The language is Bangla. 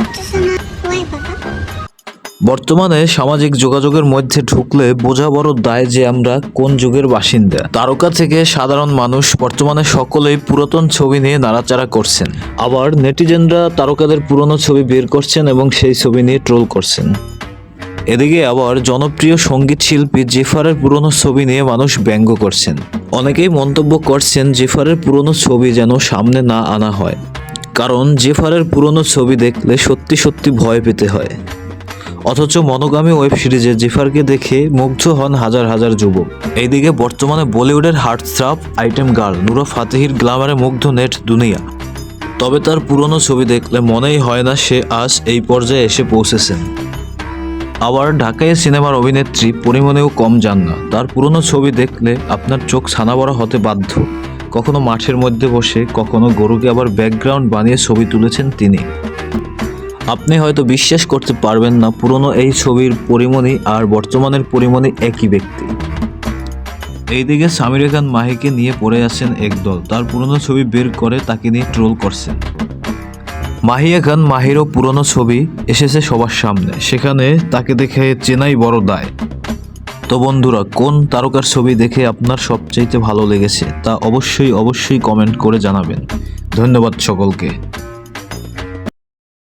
করতেছে না? ওই বাবা। বর্তমানে সামাজিক যোগাযোগের মধ্যে ঢুকলে বোঝা বড় দায় যে আমরা কোন যুগের বাসিন্দা। তারকা থেকে সাধারণ মানুষ বর্তমানে সকলেই পুরাতন ছবি নিয়ে নাড়াচাড়া করছেন। আবার নেটিজেনরা তারকাদের পুরনো ছবি বের করছেন এবং সেই ছবি নিয়ে ট্রোল করছেন। এদিকে আবার জনপ্রিয় সঙ্গীত শিল্পী জেফারের পুরনো ছবি নিয়ে মানুষ ব্যঙ্গ করছেন। অনেকেই মন্তব্য করছেন জেফারের পুরনো ছবি যেন সামনে না আনা হয়, কারণ জেফারের পুরনো ছবি দেখলে সত্যি সত্যি ভয় পেতে হয়। অথচ মনোগামী ওয়েব সিরিজে জেফারকে দেখে মুগ্ধ হন হাজার হাজার যুবক। এইদিকে বর্তমানে বলিউডের হার্টথ্রব আইটেম গার্ল নুরা ফাতেহির গ্ল্যামারে মুগ্ধ নেট দুনিয়া। তবে তার পুরনো ছবি দেখলে মনেই হয় না সে আজ এই পর্যায়ে এসে পৌঁছেছেন। আবার ঢাকায় সিনেমার অভিনেত্রী পরিমণিও কম যান না। তার পুরনো ছবি দেখলে আপনার চোখ ছানাবড়া হতে বাধ্য। কখনো মাঠের মধ্যে বসে, কখনো গরুকে আবার ব্যাকগ্রাউন্ড বানিয়ে ছবি তুলেছেন তিনি। আপনি হয়তো বিশ্বাস করতে পারবেন না, পুরনো এই ছবির পরিমণি আর বর্তমানের পরিমণি একই ব্যক্তি। এইদিকে সামিরা খান মাহিকে নিয়ে পড়ে আছেন একদল। তার পুরনো ছবি বের করে তাকে নিয়ে ট্রোল করছেন। মাহিয়া খান মাহিরও পুরনো ছবি এসেছে সবার সামনে, সেখানে তাকে দেখে চেনাই বড় দায়। তো বন্ধুরা, কোন তারকার ছবি দেখে আপনার সবচাইতে ভালো লেগেছে তা অবশ্যই কমেন্ট করে জানাবেন। ধন্যবাদ সকলকে।